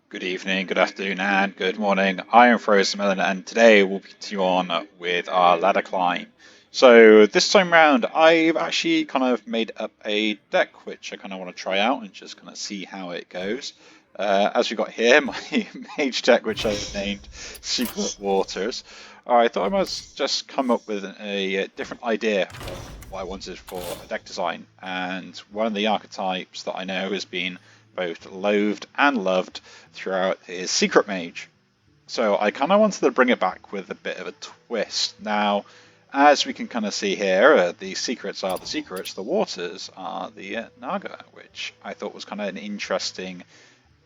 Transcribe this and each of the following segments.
Good evening, good afternoon, and good morning. I am Frozen and today we'll continue on with our ladder climb. So this time round, I've actually kind of made up a deck which I kind of want to try out and just kind of see how it goes. As we got here, my mage deck, which I named Secret Waters. I thought I must just come up with a different idea of what I wanted for a deck design, and one of the archetypes that I know has been both loathed and loved throughout is Secret Mage. So I kind of wanted to bring it back with a bit of a twist. Now, as we can kind of see here, the secrets are the secrets, the waters are the Naga, which I thought was kind of an interesting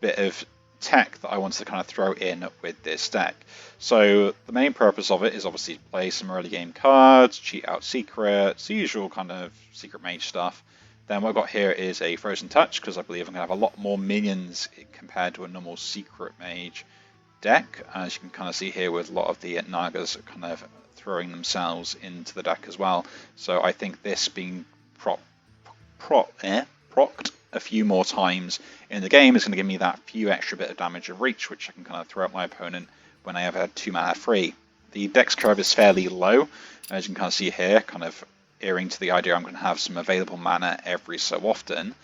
bit of tech that I wanted to kind of throw in with this deck. So the main purpose of it is obviously to play some early game cards, cheat out secrets, the usual kind of Secret Mage stuff. Then what I've got here is a Frozen Touch, because I believe I'm going to have a lot more minions compared to a normal Secret Mage deck. As you can kind of see here with a lot of the Nagas kind of throwing themselves into the deck as well. So I think this being procced a few more times in the game is going to give me that few extra bit of damage of reach, which I can kind of throw at my opponent when I have had 2 mana free. The dex curve is fairly low, as you can kind of see here, kind of earring to the idea I'm going to have some available mana every so often.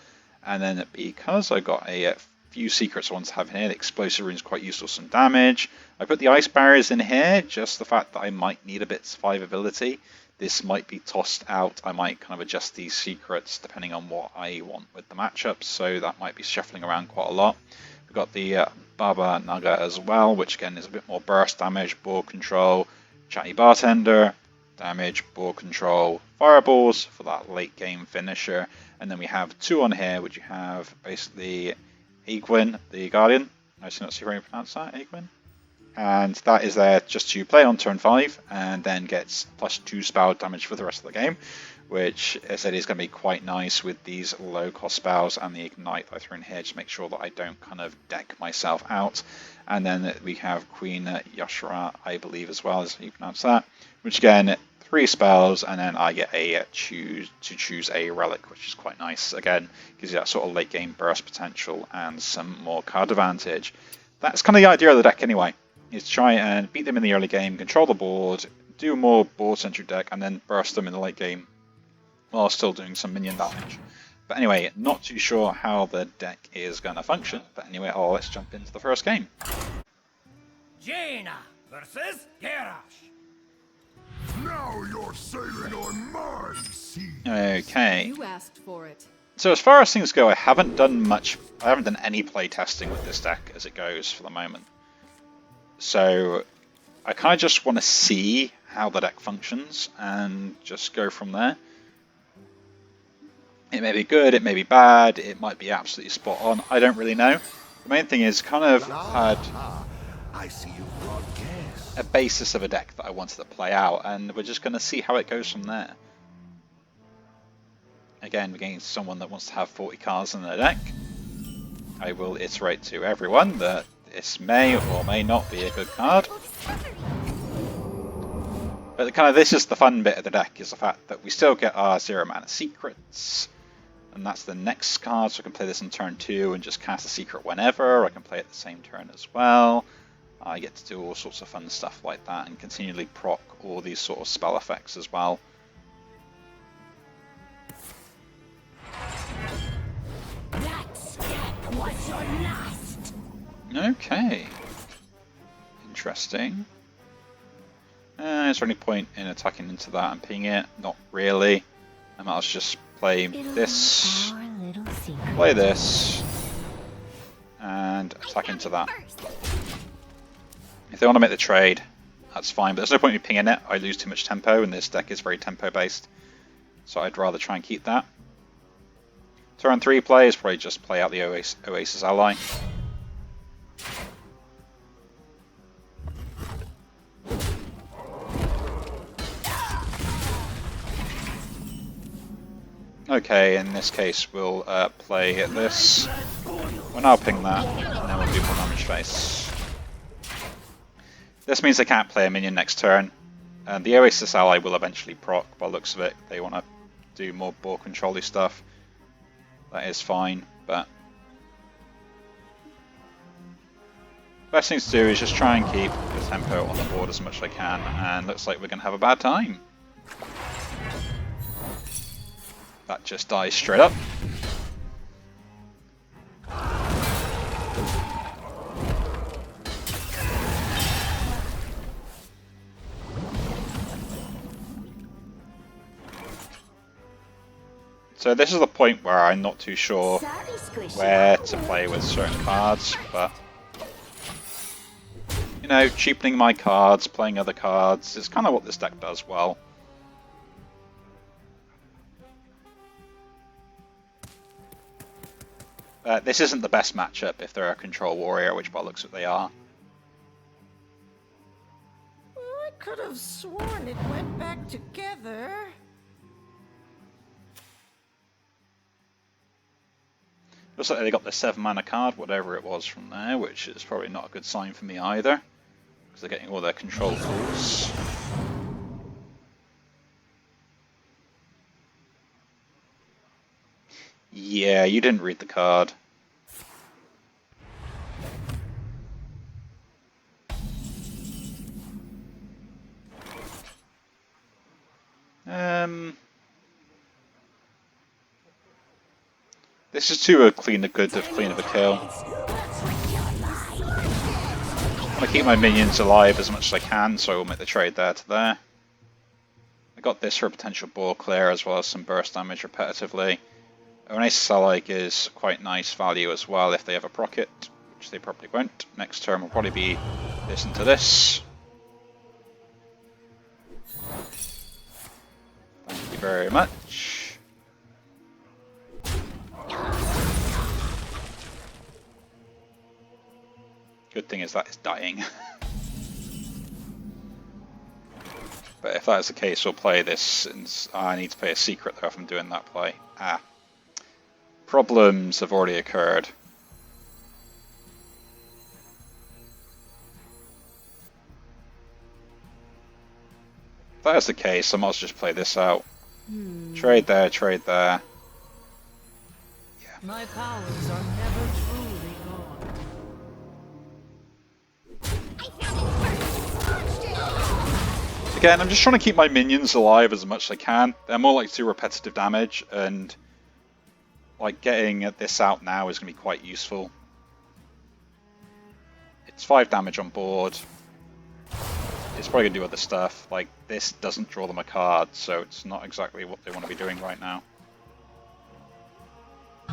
And then because I got a few secrets I want to have in here, the explosive rune is quite useful, some damage. I put the ice barriers in here, just the fact that I might need a bit of survivability. This might be tossed out. I might kind of adjust these secrets depending on what I want with the matchups, so that might be shuffling around quite a lot. We've got the Baba Naga as well, which again is a bit more burst damage, board control, Chatty Bartender, damage, board control, fireballs for that late game finisher. And then we have 2 on here, which you have basically Egwin, the Guardian. I still not see how you pronounce that, Egwin. And that is there just to play on turn 5 and then gets +2 spell damage for the rest of the game, which as I said is going to be quite nice with these low cost spells and the ignite that I throw in here to make sure that I don't kind of deck myself out. And then we have Queen Yashara, I believe as well, as you pronounce that, which again 3 spells, and then I get a choose a relic, which is quite nice. Again, gives you that sort of late game burst potential and some more card advantage. That's kind of the idea of the deck anyway, is to try and beat them in the early game, control the board, do more board-centric deck, and then burst them in the late game while still doing some minion damage. But anyway, not too sure how the deck is going to function. But anyway, let's jump into the first game. Jaina versus Garrosh. Now you're sailing on my sea. Okay. You asked for it. So as far as things go, I haven't done any play testing with this deck as it goes for the moment. So I kind of just want to see how the deck functions and just go from there. It may be good, it may be bad, it might be absolutely spot on, I don't really know. The main thing is kind of had I see you broadcast. a basis of a deck that I wanted to play out, and we're just going to see how it goes from there. Again, against someone that wants to have 40 cards in their deck, I will iterate to everyone that this may or may not be a good card. But this is the fun bit of the deck, is the fact that we still get our 0 mana secrets, and that's the next card, so I can play this on turn 2 and just cast a secret whenever. I can play it the same turn as well. I get to do all sorts of fun stuff like that and continually proc all these sort of spell effects as well. That step was your last. Okay. Interesting. Is there any point in attacking into that and pinging it? Not really. I might as well just play this, play this, and attack into that. If they want to make the trade, that's fine, but there's no point in me pinging it. I lose too much tempo, and this deck is very tempo based. So I'd rather try and keep that. Turn 3 play is probably just play out the Oasis ally. Okay, in this case we'll play this. We'll now ping that, and then we'll do more damage face. This means they can't play a minion next turn, and the Oasis ally will eventually proc by the looks of it. They want to do more board control-y stuff. That is fine, but Best thing to do is just try and keep the tempo on the board as much as I can, and looks like we're going to have a bad time. That just dies straight up. So this is the point where I'm not too sure where to play with certain cards, but you know, cheapening my cards, playing other cards, is kind of what this deck does well. This isn't the best matchup if they're a control warrior, which by looks what they are. I could have sworn it went back together. Looks like they got the 7 mana card, whatever it was from there, which is probably not a good sign for me either, because they're getting all their control tools. Yeah, you didn't read the card. This is too clean of a kill. I want to keep my minions alive as much as I can, so I will make the trade there to there. I got this for a potential ball clear as well as some burst damage repetitively. Onasis is quite nice value as well if they have a procket, which they probably won't. Next turn will probably be this into this. Thank you very much. Good thing is that is dying. But if that is the case, we'll play this. And I need to play a secret though if I'm doing that play. Problems have already occurred. If that is the case, I might as well just play this out. Trade there, trade there. Yeah. My powers are never truly gone. Again, I'm just trying to keep my minions alive as much as I can. They're more like to do repetitive damage, and like getting this out now is going to be quite useful. It's 5 damage on board. It's probably going to do other stuff. Like, this doesn't draw them a card, so it's not exactly what they want to be doing right now.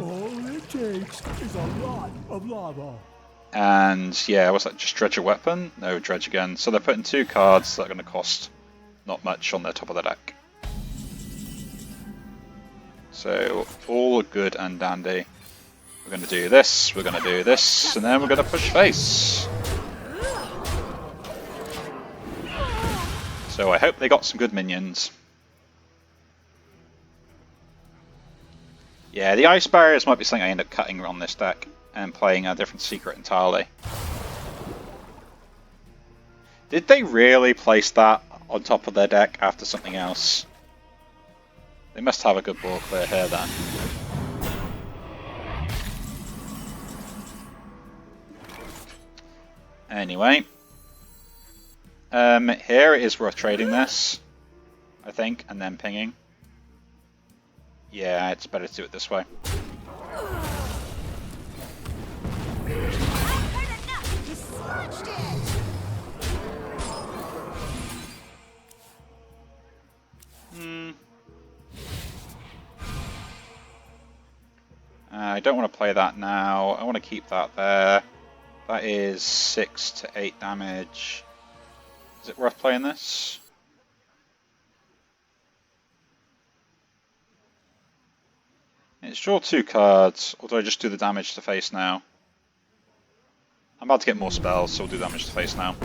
All it takes is a lot of lava. And yeah, what's that? Just dredge a weapon? No, dredge again. So they're putting 2 cards that are going to cost not much on their top of the deck. So all good and dandy. We're going to do this, we're going to do this, and then we're going to push face. So I hope they got some good minions. Yeah, the ice barriers might be something I end up cutting on this deck and playing a different secret entirely. Did they really place that on top of their deck after something else? They must have a good ball clear here then. Anyway. Here it is worth trading this, I think, and then pinging. Yeah, it's better to do it this way. I don't want to play that now. I want to keep that there. That is 6 to 8 damage. Is it worth playing this? It's draw 2 cards, or do I just do the damage to face now? I'm about to get more spells, so we'll do damage to face now.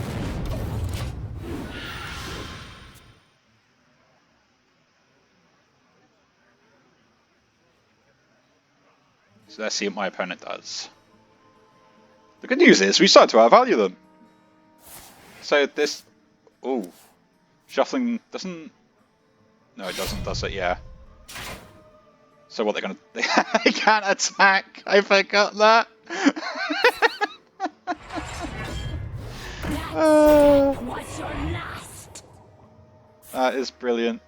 So let's see what my opponent does. The good news is we started to outvalue them. So this... Ooh. Shuffling doesn't... No, it doesn't, does it? Yeah. So what, they're gonna... They can't attack! I forgot that! Was your last. That is brilliant.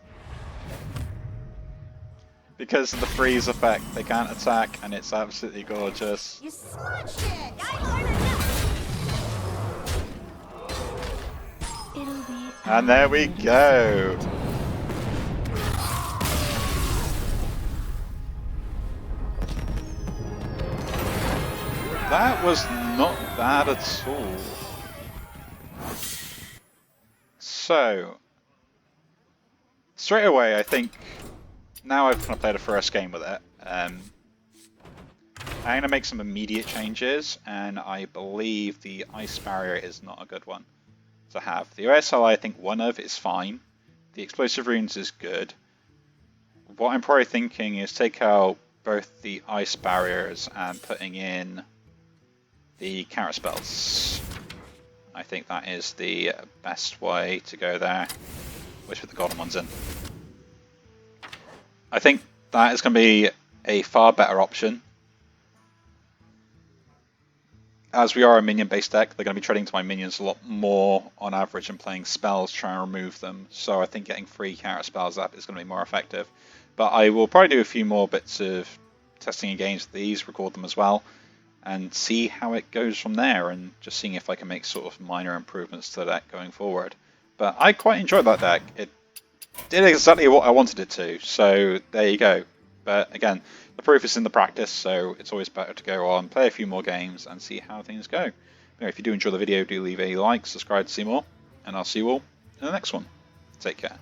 Because of the freeze effect, they can't attack, and it's absolutely gorgeous. You smudged it! It'll be. And there we go. That was not bad at all. So, straight away, I think, now I've kind of played a first game with it, I'm going to make some immediate changes, and I believe the ice barrier is not a good one to have. The OSL I think one of is fine. The explosive runes is good. What I'm probably thinking is take out both the ice barriers and putting in the counter spells. I think that is the best way to go there. Which put the golden ones in. I think that is going to be a far better option. As we are a minion based deck, they're going to be trading to my minions a lot more on average and playing spells trying to remove them. So I think getting free counter spells up is going to be more effective. But I will probably do a few more bits of testing against these, record them as well, and see how it goes from there, and just seeing if I can make sort of minor improvements to the deck going forward. But I quite enjoyed that deck. It did exactly what I wanted it to, so there you go. But again, the proof is in the practice, so it's always better to go on, play a few more games, and see how things go. Anyway, if you do enjoy the video, do leave a like, subscribe to see more, and I'll see you all in the next one. Take care.